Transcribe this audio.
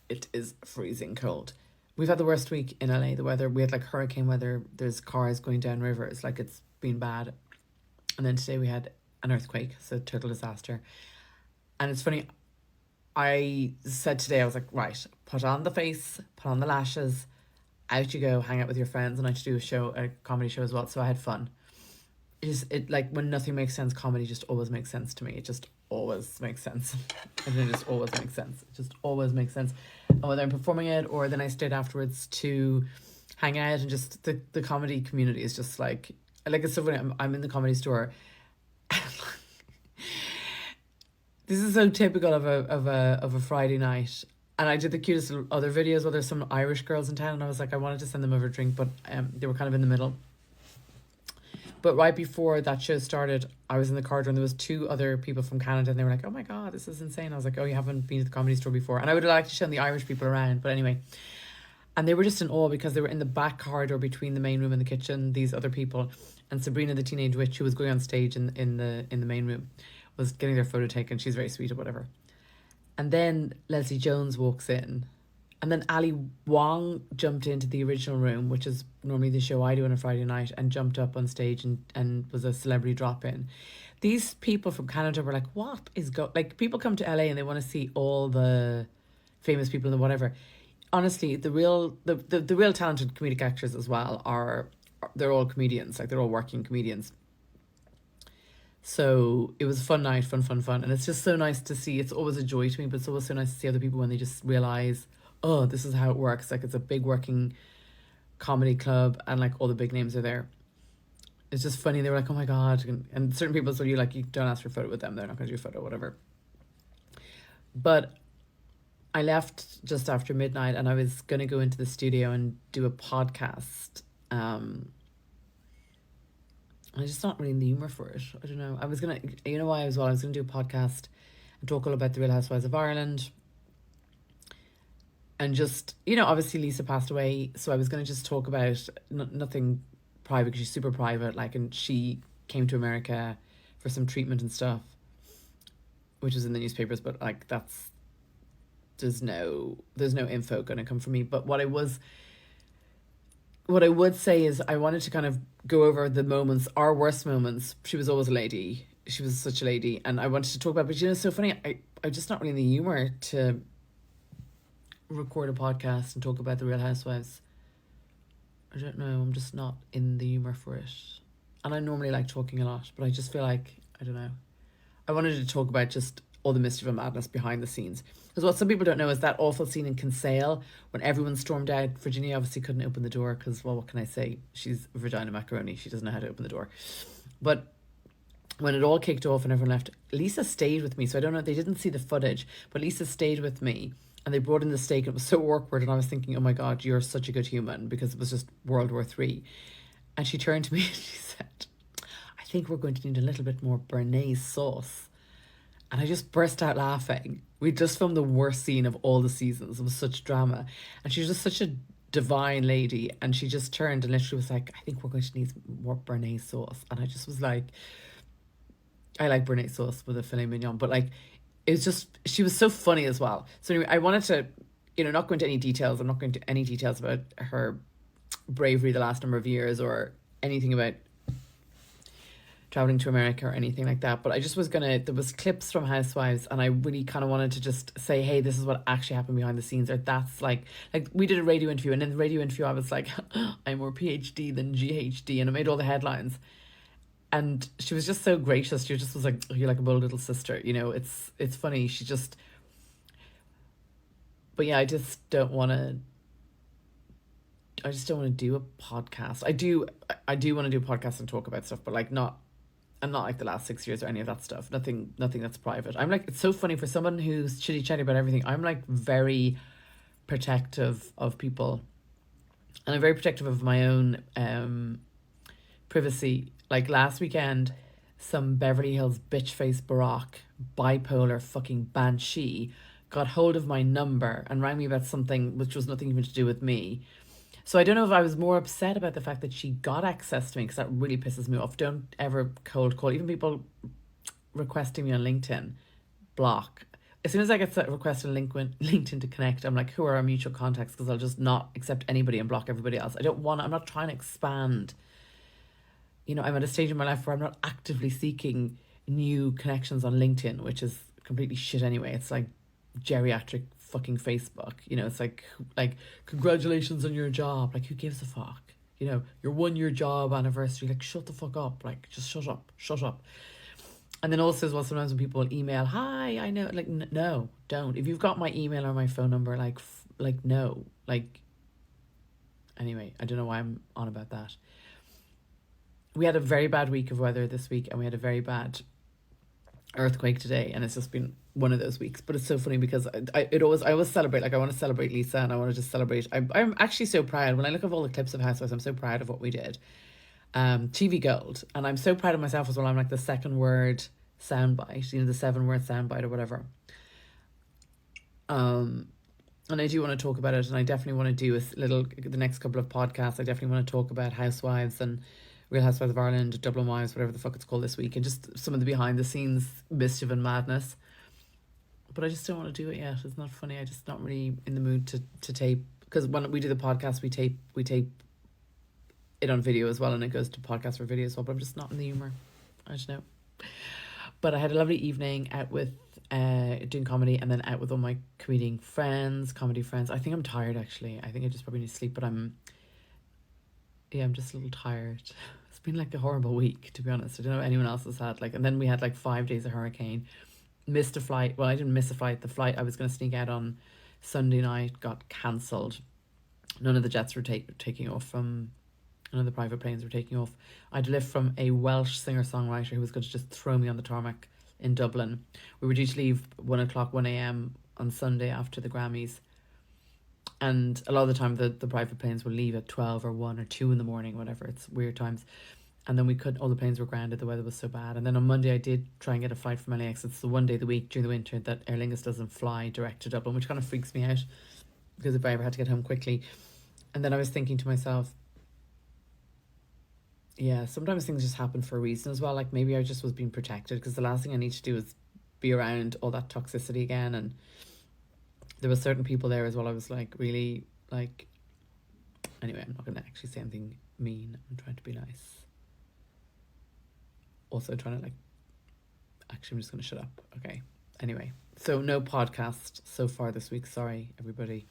it is freezing cold. We've had the worst week in LA. The weather, we had like hurricane weather. There's cars going down rivers. Like it's been bad. And then today we had an earthquake, so total disaster. And it's funny, I said today, I was like, right, put on the face, put on the lashes, out you go, hang out with your friends, and I had to do a comedy show as well. So I had fun. It like when nothing makes sense, comedy just always makes sense to me. It just always makes sense. And it just always makes sense. It just always makes sense. And whether I'm performing it or then I stayed afterwards to hang out, and just the comedy community is just like it's so funny. I'm in the comedy store. This is so typical of a Friday night. And I did the cutest other videos where there's some Irish girls in town, and I was like, I wanted to send them over a drink, but they were kind of in the middle. But right before that show started, I was in the corridor and there was two other people from Canada, and they were like, "Oh my god, this is insane." I was like, "Oh, you haven't been to the comedy store before?" And I would have liked to show the Irish people around, but anyway. And they were just in awe because they were in the back corridor between the main room and the kitchen. These other people, and Sabrina, the teenage witch, who was going on stage in the main room, was getting their photo taken. She's very sweet or whatever. And then Leslie Jones walks in. And then Ali Wong jumped into the original room, which is normally the show I do on a Friday night, and jumped up on stage and was a celebrity drop in. These people from Canada were like, what is like, people come to LA and they want to see all the famous people and whatever. Honestly, the real talented comedic actors as well they're all comedians, like they're all working comedians. So it was a fun night, fun. And it's just so nice to see. It's always a joy to me, but it's always so nice to see other people when they just realize, oh, this is how it works. Like it's a big working comedy club and like all the big names are there. It's just funny. They were like, oh my God. And certain people, so you don't ask for a photo with them. They're not going to do a photo, whatever. But I left just after midnight and I was going to go into the studio and do a podcast. I'm just not really in the humor for it. I don't know. I was gonna, you know why as well. I was gonna do a podcast and talk all about the Real Housewives of Ireland, and just obviously Lisa passed away, so I was gonna just talk about nothing private because she's super private. Like, and she came to America for some treatment and stuff, which is in the newspapers. But like there's no info gonna come from me. But what I would say is I wanted to kind of go over the moments, our worst moments. She was always a lady. She was such a lady. And I wanted to talk about, but it's so funny. I'm just not really in the humour to record a podcast and talk about the Real Housewives. I don't know. I'm just not in the humour for it. And I normally like talking a lot, but I just feel like, I don't know. I wanted to talk about just all the mischief and madness behind the scenes. Because what some people don't know is that awful scene in Kinsale when everyone stormed out. Virginia obviously couldn't open the door because, well, what can I say? She's Virginia Macaroni. She doesn't know how to open the door. But when it all kicked off and everyone left, Lisa stayed with me. So I don't know, they didn't see the footage, but Lisa stayed with me. And they brought in the steak. It was so awkward. And I was thinking, oh my God, you're such a good human, because it was just World War III. And she turned to me and she said, I think we're going to need a little bit more béarnaise sauce. And I just burst out laughing. We just filmed the worst scene of all the seasons. It was such drama. And she was just such a divine lady. And she just turned and literally was like, I think we're going to need more béarnaise sauce. And I just was like, I like béarnaise sauce with a filet mignon. But like, it was just, she was so funny as well. So anyway, I wanted to, not go into any details. I'm not going into any details about her bravery the last number of years or anything about traveling to America or anything like that. But I just was there was clips from Housewives, and I really kind of wanted to just say, hey, this is what actually happened behind the scenes. Or that's like we did a radio interview, and in the radio interview I was like, I'm more PhD than GHD, and I made all the headlines. And she was just so gracious. She just was like, oh, you're like a bold little sister. It's funny. She just, but yeah, I just don't want to do a podcast. I do want to do a podcast and talk about stuff, but like not, and not like the last 6 years or any of that stuff. Nothing that's private. I'm like, it's so funny for someone who's chitty chatty about everything. I'm like very protective of people, and I'm very protective of my own privacy. Like last weekend, some Beverly Hills bitch face Barack, bipolar fucking banshee, got hold of my number and rang me about something which was nothing even to do with me. So I don't know if I was more upset about the fact that she got access to me, because that really pisses me off. Don't ever cold call. Even people requesting me on LinkedIn, block. as soon as I get a request on LinkedIn to connect, I'm like, who are our mutual contacts? Because I'll just not accept anybody and block everybody else. I'm not trying to expand. I'm at a stage in my life where I'm not actively seeking new connections on LinkedIn, which is completely shit anyway. It's like geriatric fucking Facebook. It's like congratulations on your job. Like, who gives a fuck? Your 1 year job anniversary. Like, shut the fuck up. Like, just shut up. And then also as well, sometimes when people email, hi, I know, like, no, don't. If you've got my email or my phone number, like, no. Like, anyway, I don't know why I'm on about that. We had a very bad week of weather this week, and we had a very bad earthquake today, and it's just been one of those weeks. But it's so funny because I always celebrate. Like, I want to celebrate Lisa, and I want to just celebrate. I'm actually so proud when I look at all the clips of Housewives. I'm so proud of what we did. TV Gold, and I'm so proud of myself as well. I'm like the second word soundbite, the 7-word soundbite or whatever. And I do want to talk about it, and I definitely want to do the next couple of podcasts. I definitely want to talk about Housewives and Real Housewives of Ireland, Dublin Wives, whatever the fuck it's called this week, and just some of the behind the scenes mischief and madness. But I just don't want to do it yet. It's not funny. I'm just not really in the mood to tape, because when we do the podcast, we tape it on video as well, and it goes to podcast for video as well. But I'm just not in the humor. I don't know. But I had a lovely evening out with doing comedy, and then out with all my comedy friends. I think I'm tired, actually. I think I just probably need to sleep, but I'm just a little tired. It's been like a horrible week, to be honest. I don't know if anyone else has had, like, and then we had like 5 days of hurricane. Missed a flight. Well, I didn't miss a flight. The flight I was going to sneak out on Sunday night got cancelled. None of the jets were taking off from... None of the private planes were taking off. I had a lift from a Welsh singer-songwriter who was going to just throw me on the tarmac in Dublin. We were due to leave 1 a.m. on Sunday after the Grammys. And a lot of the time the private planes will leave at 12 or 1 or 2 in the morning, whatever. It's weird times. And then all the planes were grounded. The weather was so bad. And then on Monday I did try and get a flight from LAX. It's the one day of the week during the winter that Aer Lingus doesn't fly direct to Dublin, which kind of freaks me out, because if I ever had to get home quickly. And then I was thinking to myself, yeah, sometimes things just happen for a reason as well. Like, maybe I just was being protected, because the last thing I need to do is be around all that toxicity again. And there were certain people there as well. I was like, really, like, anyway, I'm not going to actually say anything mean. I'm trying to be nice. Also trying to, like, actually, I'm just going to shut up. Okay. Anyway, so no podcast so far this week. Sorry, everybody.